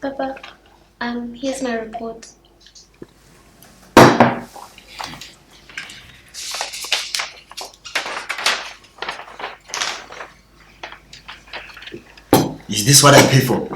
Papa, here's my report. Is this what I pay for?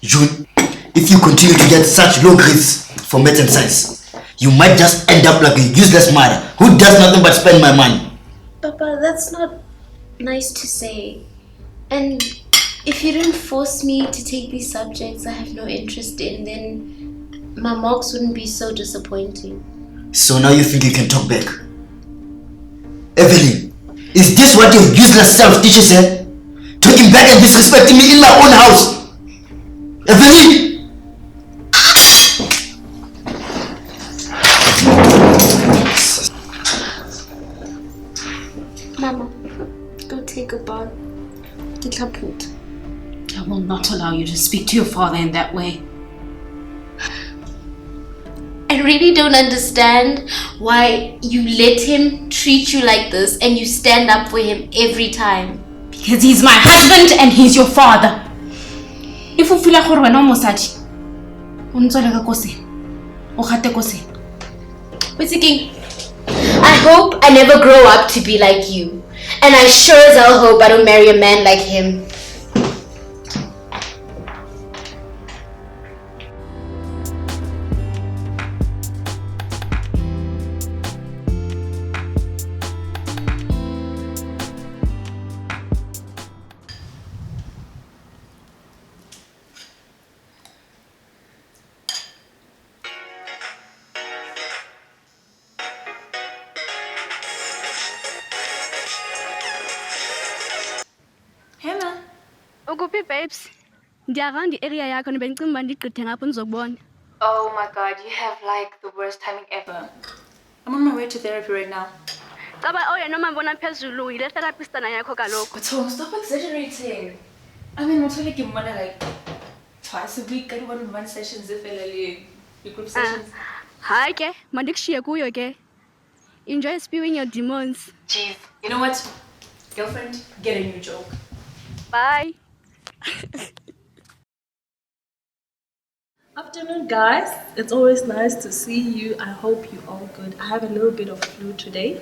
June, if you continue to get such low grades for math and science, you might just end up like a useless mother who does nothing but spend my money. Papa, that's not nice to say. And if you didn't force me to take these subjects I have no interest in, then my marks wouldn't be so disappointing. So now you think you can talk back? Evelyn, is this what your useless self teaches her? Talking back and disrespecting me in my own house? Evelyn! Mama, go take a bath. I will not allow you to speak to your father in that way. I really don't understand why you let him treat you like this and you stand up for him every time. Because he's my husband and he's your father. If you feel like you're no mosadi, I hope I never grow up to be like you. And I sure as hell hope I don't marry a man like him. Ukuphi babes? Ndiyaga the area yakho nibencimba ndigqithe ngapha nizokubona. Oh my god, you have like the worst timing ever. I'm on my way to therapy right now. Caba noma mbona phezulu yile therapist na yakho kaloku. But Tom, stop exaggerating. I mean, what's like in like twice a week, and one sessions if your group sessions. Hayi ke, mandikushiye kuyo ke. Enjoy spewing your demons. Jeez. You know what? Girlfriend, get a new job. Bye. Afternoon, guys. It's always nice to see you. I hope you're all good. I have a little bit of flu today,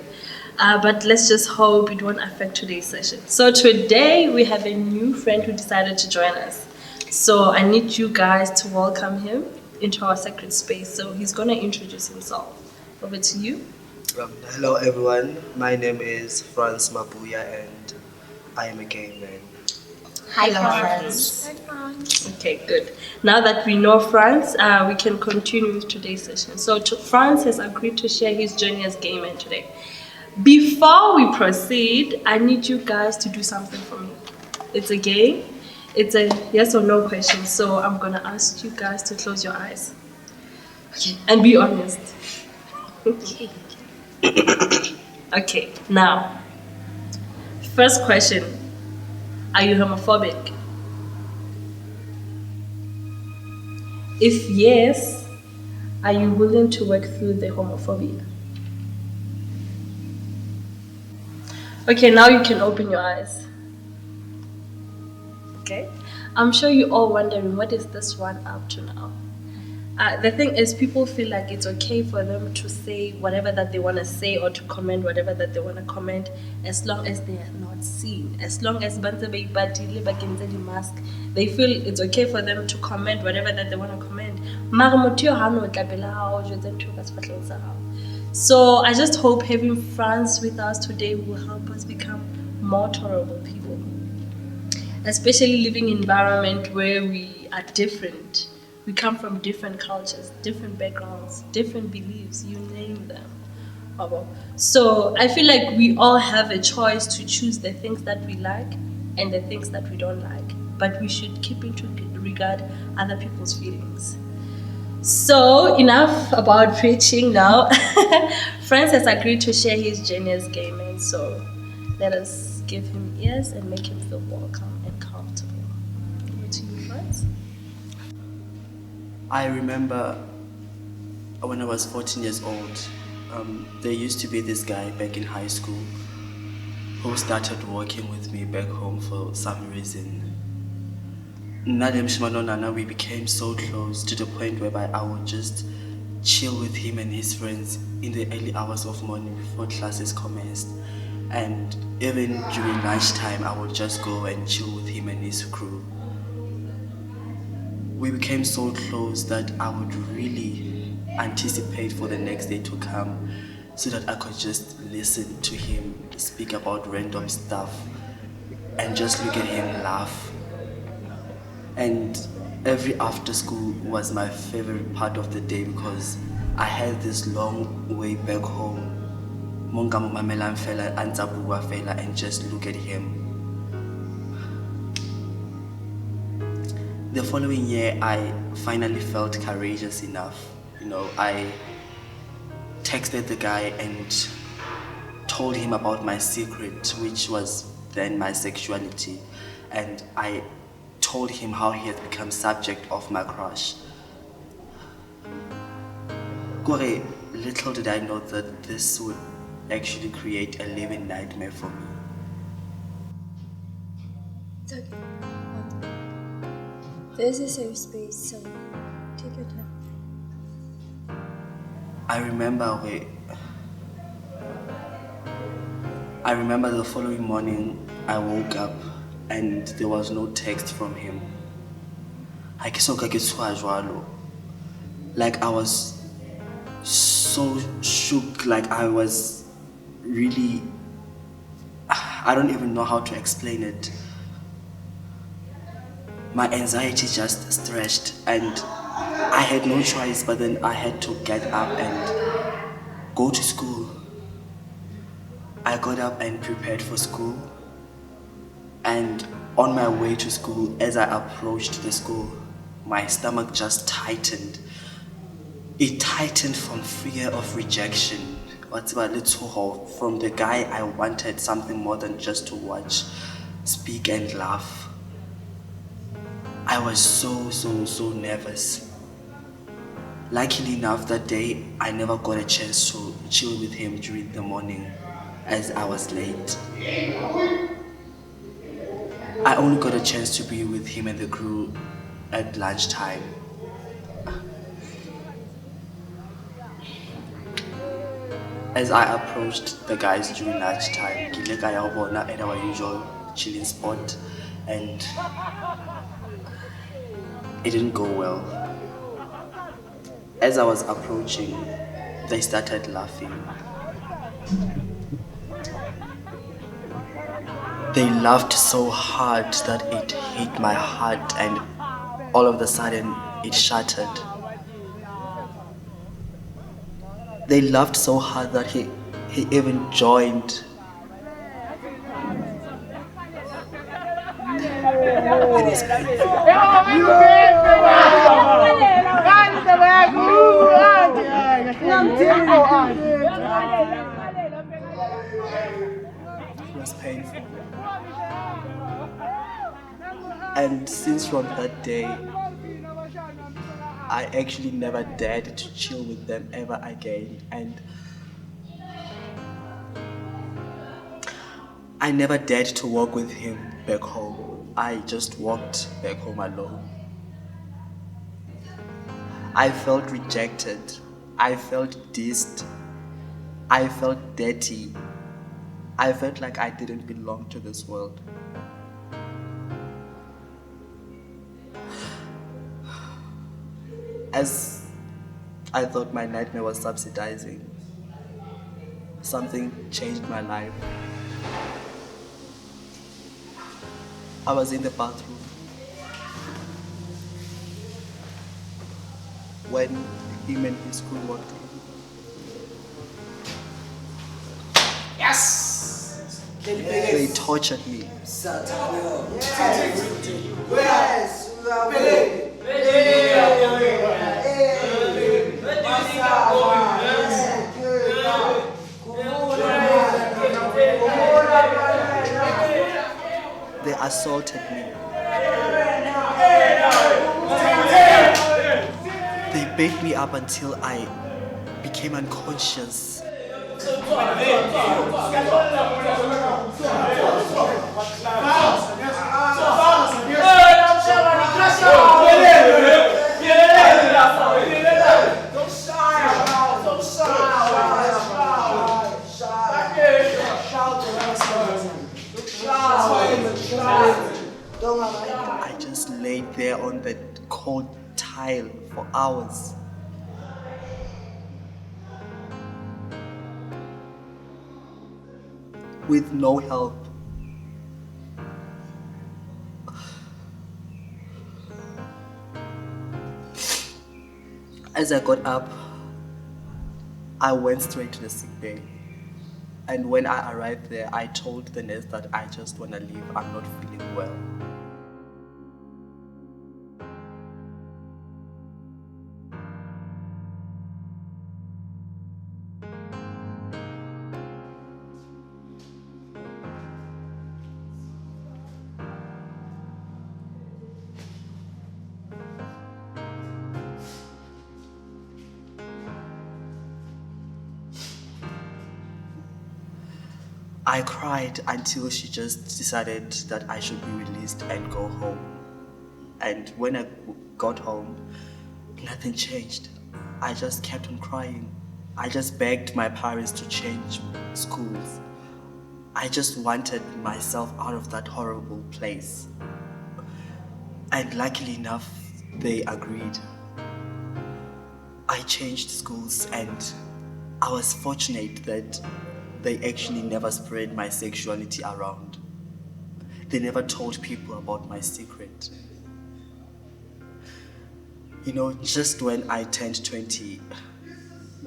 but let's just hope it won't affect today's session. So today we have a new friend who decided to join us. So I need you guys to welcome him into our sacred space. So he's gonna introduce himself. Over to you. Hello everyone, my name is Franz Mabuya and I am a gay man. Hi, Franz. Okay, good. Now that we know Franz, we can continue with today's session. So Franz has agreed to share his journey as gay man today. Before we proceed, I need you guys to do something for me. It's a game. It's a yes or no question. So I'm going to ask you guys to close your eyes. Okay. And be honest. Okay, now, first question. Are you homophobic? If yes, are you willing to work through the homophobia? Okay, now you can open your eyes. Okay, I'm sure you're all wondering, what is this one up to now? The thing is, people feel like it's okay for them to say whatever that they want to say or to comment whatever that they want to comment, as long as they are not seen. As long as mask, they feel it's okay for them to comment whatever that they want to comment. So I just hope having Franz with us today will help us become more tolerable people, especially living in an environment where we are different. We come from different cultures, different backgrounds, different beliefs, you name them. So I feel like we all have a choice to choose the things that we like and the things that we don't like. But we should keep into regard other people's feelings. So enough about preaching now. Franz has agreed to share his journey as gay man. So let us give him ears and make him feel welcome and comfortable. Over to you, Franz. I remember when I was 14 years old, there used to be this guy back in high school who started working with me back home for some reason. Nadem Shmanonana, we became so close to the point whereby I would just chill with him and his friends in the early hours of morning before classes commenced. And even during lunchtime, I would just go and chill with him and his crew. We became so close that I would really anticipate for the next day to come so that I could just listen to him speak about random stuff and just look at him laugh. And every after school was my favorite part of the day because I had this long way back home. And just look at him. The following year, I finally felt courageous enough. I texted the guy and told him about my secret, which was then my sexuality. And I told him how he had become subject of my crush. Kore, little did I know that this would actually create a living nightmare for me. It's okay. There's a safe space, so take your time. I remember the following morning, I woke up and there was no text from him. Like I was so shook, like I was really, I don't even know how to explain it. My anxiety just stretched and I had no choice, but then I had to get up and go to school. I got up and prepared for school, and on my way to school, as I approached the school, my stomach just tightened. It tightened from fear of rejection. From the guy I wanted something more than just to watch, speak and laugh. I was so nervous. Luckily enough, that day, I never got a chance to chill with him during the morning as I was late. I only got a chance to be with him and the crew at lunchtime. As I approached the guys during lunchtime, at our usual chilling spot, and it didn't go well. As I was approaching, they started laughing. They laughed so hard that it hit my heart, and all of a sudden it shattered. They laughed so hard that he even joined. It was painful. It was painful. And since from that day, I actually never dared to chill with them ever again, and I never dared to walk with him back home. I just walked back home alone. I felt rejected. I felt dissed. I felt dirty. I felt like I didn't belong to this world. As I thought my nightmare was subsidizing, something changed my life. I was in the bathroom when him and his crew walked in. Yes! They tortured me. They assaulted me. They beat me up until I became unconscious. I just laid there on that cold tile for hours. With no help. As I got up, I went straight to the sick bay. And when I arrived there, I told the nurse that I just want to leave. I'm not feeling well. I cried until she just decided that I should be released and go home. And when I got home, nothing changed. I just kept on crying. I just begged my parents to change schools. I just wanted myself out of that horrible place. And luckily enough, they agreed. I changed schools and I was fortunate that they actually never spread my sexuality around. They never told people about my secret. You know, just when I turned 20,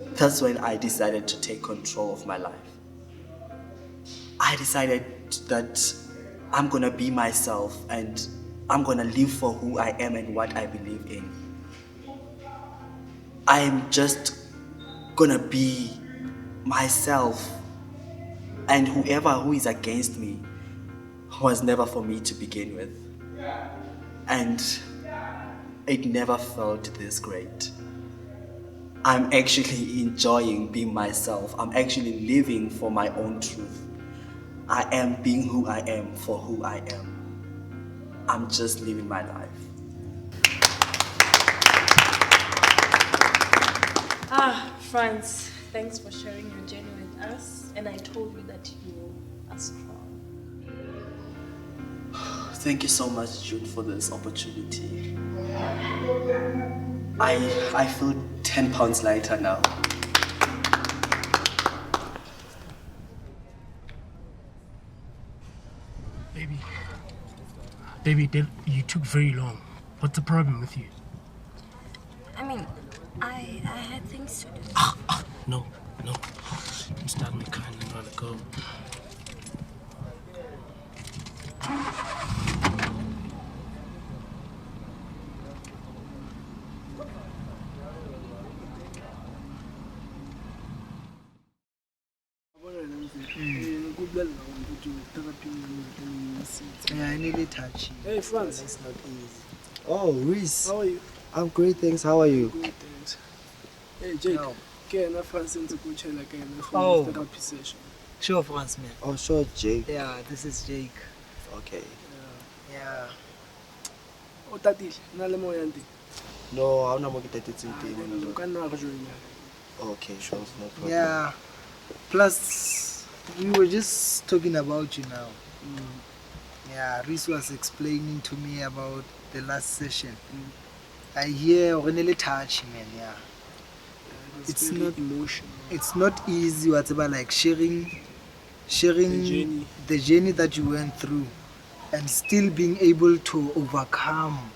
that's when I decided to take control of my life. I decided that I'm gonna be myself and I'm gonna live for who I am and what I believe in. I'm just gonna be myself, and whoever who is against me was never for me to begin with. And it never felt this great. I'm actually enjoying being myself. I'm actually living for my own truth. I am being who I am for who I am. I'm just living my life. Franz, thanks for sharing your journey with us. And I told you that you are strong. Thank you so much, Jude, for this opportunity. I feel 10 pounds lighter now. Baby, you took very long. What's the problem with you? I mean, I had things to do. No. I'm starting to kind of want to go. Yeah, I nearly touch you. Hey, Franz. It's not easy. Oh, Reese. How are you? I'm great, thanks. How are you? Good, thanks. Hey, Jake. No. Can I Franz into Kuchela again for Oh. the therapy session? Sure, Franz, man. Oh, sure, Jake. Yeah, this is Jake. Okay. Yeah. Oh, Tati, nale mo yanti. No, I'm not going to get it You can now join. Okay, sure, no problem. Yeah. Plus, we were just talking about you now. Yeah, Reese was explaining to me about the last session. I hear we're really touchy, man. Yeah. It's not emotional. It's not easy. Whatever, like sharing the journey that you went through, and still being able to overcome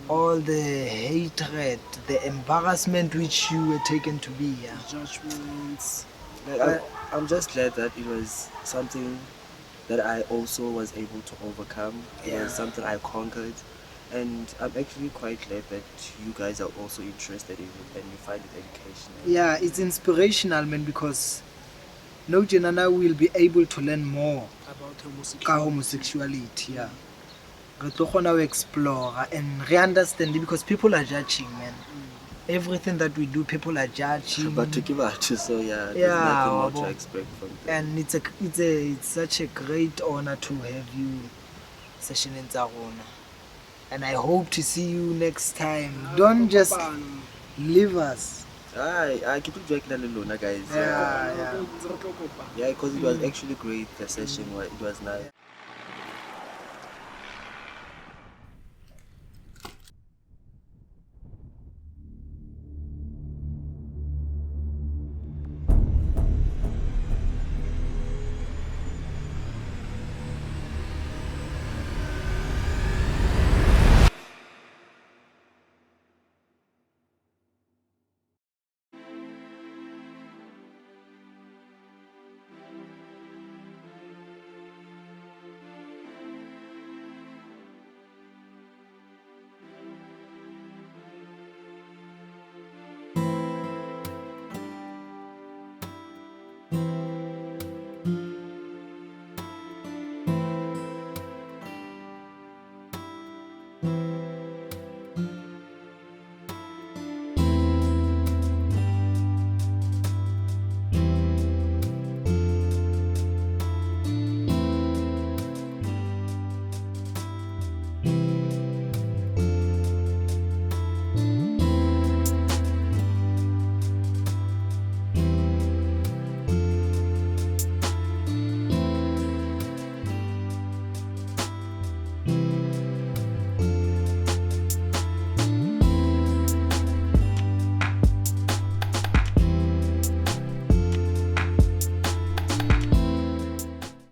all the hatred, the embarrassment which you were taken to be. Yeah. Judgments. I'm just glad that it was something that I also was able to overcome. It was something I conquered. And I'm actually quite glad that you guys are also interested in it and you find it educational. Yeah, it's inspirational, man, because no Janana will be able to learn more about homosexuality. Yeah. Re tlo kgona to explore and re-understand it because people are judging, man. Everything that we do, people are judging. But to give out, so there's nothing more to expect from them. And it's such a great honor to have you session in Zarona. And I hope to see you next time. Don't just leave us. I keep it drinking alone, guys. Yeah, because it was actually great. The session, it was nice.